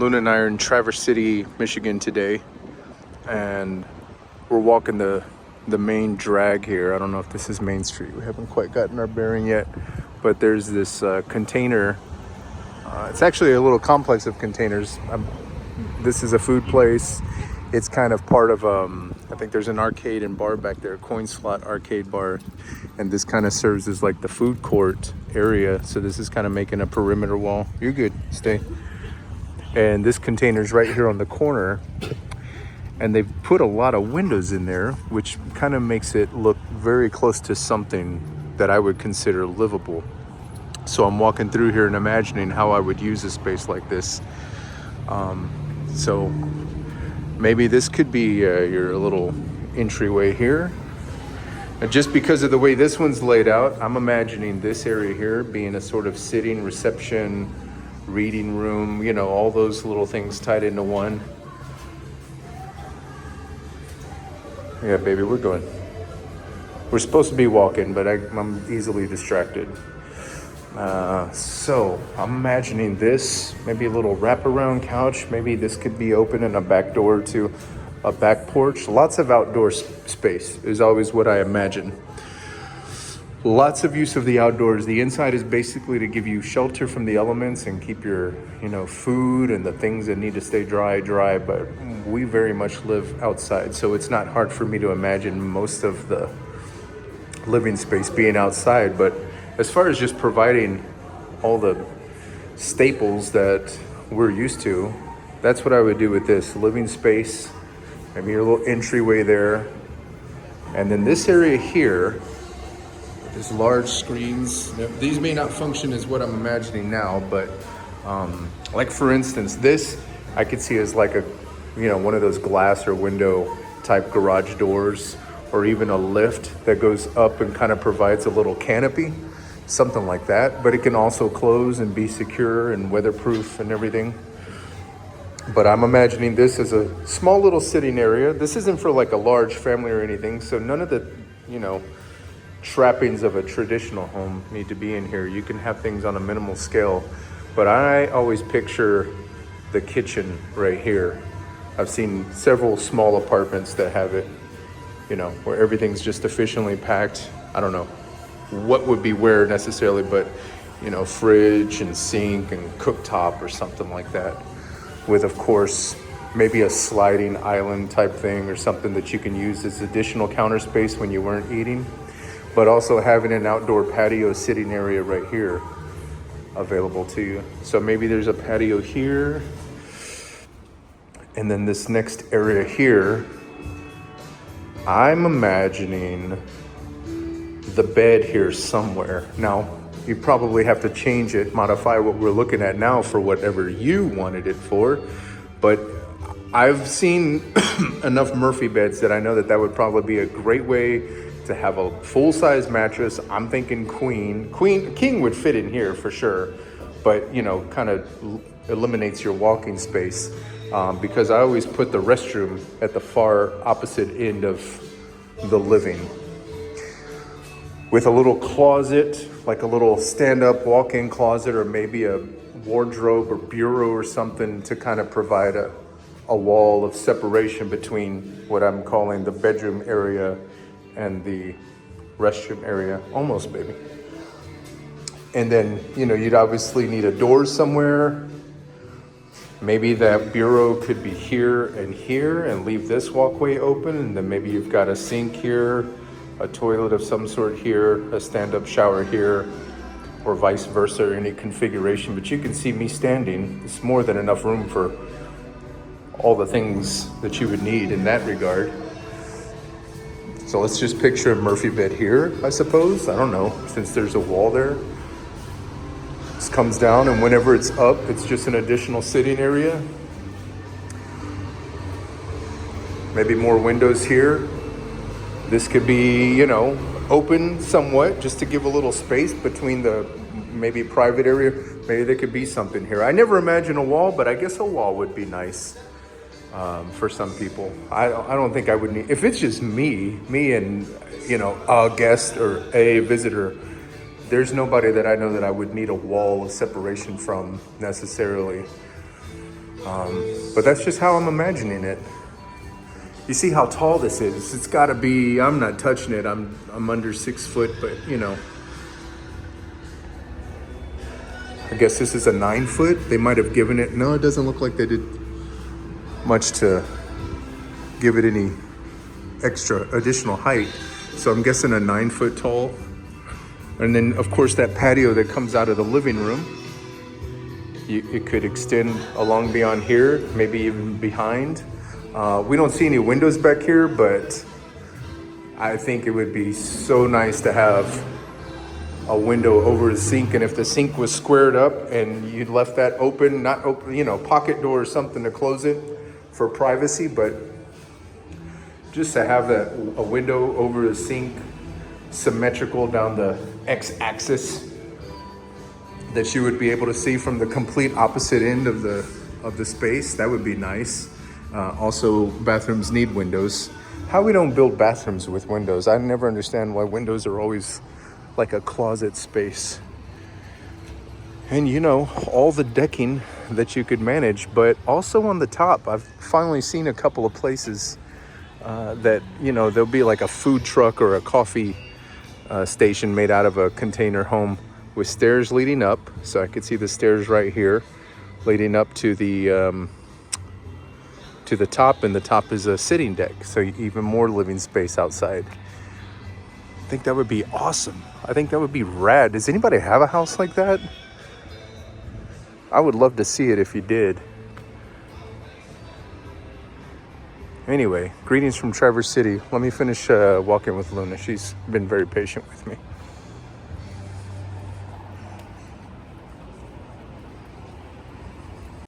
Luna and I are in Traverse City, Michigan today, and we're walking the main drag here. I don't know if this is Main Street. We haven't quite gotten our bearing yet, but there's this container. It's actually a little complex of containers. This is a food place. It's kind of part of, I think there's an arcade and bar back there, coin slot arcade bar. And this kind of serves as like the food court area. So this is kind of making a perimeter wall. You're good, stay. And this container's right here on the corner. And they've put a lot of windows in there, which kind of makes it look very close to something that I would consider livable. So I'm walking through here and imagining how I would use a space like this. So maybe this could be your little entryway here. And just because of the way this one's laid out, I'm imagining this area here being a sort of sitting reception, reading room, you know, all those little things tied into one. Yeah, baby, we're going. We're supposed to be walking, but I'm easily distracted. So I'm imagining this, maybe a little wraparound couch. Maybe this could be open and a back door to a back porch. Lots of outdoor space is always what I imagine. Lots of use of the outdoors. The inside is basically to give you shelter from the elements and keep your, food and the things that need to stay dry, but we very much live outside. So it's not hard for me to imagine most of the living space being outside. But as far as just providing all the staples that we're used to, that's what I would do with this living space. Maybe your little entryway there. And then this area here, there's large screens. These may not function as what I'm imagining now, but like for instance, this I could see as like a, one of those glass or window type garage doors, or even a lift that goes up and kind of provides a little canopy, something like that. But it can also close and be secure and weatherproof and everything. But I'm imagining this as a small little sitting area. This isn't for like a large family or anything, so none of the, trappings of a traditional home need to be in here. You can have things on a minimal scale, but I always picture the kitchen right here. I've seen several small apartments that have it, where everything's just efficiently packed. I don't know what would be where necessarily, but fridge and sink and cooktop or something like that, with of course maybe a sliding island type thing or something that you can use as additional counter space when you weren't eating, but also having an outdoor patio sitting area right here available to you. So maybe there's a patio here, and then this next area here, I'm imagining the bed here somewhere. Now, you probably have to change it, modify what we're looking at now for whatever you wanted it for, but I've seen enough Murphy beds that I know that would probably be a great way to have a full-size mattress. I'm thinking king would fit in here for sure, but kind of eliminates your walking space, because I always put the restroom at the far opposite end of the living, with a little closet, like a little stand-up walk-in closet, or maybe a wardrobe or bureau or something to kind of provide a wall of separation between what I'm calling the bedroom area and the restroom area, almost, baby. And then, you'd obviously need a door somewhere. Maybe that bureau could be here and leave this walkway open, and then maybe you've got a sink here, a toilet of some sort here, a stand-up shower here, or vice versa, or any configuration. But you can see me standing. It's more than enough room for all the things that you would need in that regard. So let's just picture a Murphy bed here, I suppose. I don't know, since there's a wall there. This comes down, and whenever it's up, it's just an additional sitting area. Maybe more windows here. This could be, open somewhat, just to give a little space between the maybe private area. Maybe there could be something here. I never imagine a wall, but I guess a wall would be nice. For some people, I don't think I would need, if it's just me and a guest or a visitor, there's nobody that I know that I would need a wall of separation from necessarily. But that's just how I'm imagining it. You see how tall this is? It's got to be. I'm not touching it. I'm under 6 foot, but you know. I guess this is a 9 foot. They might have given it. No, it doesn't look like they did much to give it any extra additional height. So I'm guessing a 9 foot tall. And then of course that patio that comes out of the living room, it could extend along beyond here, maybe even behind. We don't see any windows back here, but I think it would be so nice to have a window over the sink. And if the sink was squared up and you left that open, not open, you know, pocket door or something to close it for privacy, but just to have that a window over the sink, symmetrical down the x-axis, that you would be able to see from the complete opposite end of the space. That would be nice. Also, bathrooms need windows. How we don't build bathrooms with windows? I never understand why windows are always like a closet space. And you know, all the decking that you could manage, but also on the top, I've finally seen a couple of places that, you know, there'll be like a food truck or a coffee station made out of a container home with stairs leading up. So I could see the stairs right here leading up to the top, and the top is a sitting deck. So even more living space outside. I think that would be awesome. I think that would be rad. Does anybody have a house like that? I would love to see it if you did. Anyway, greetings from Traverse City. Let me finish walking with Luna. She's been very patient with me.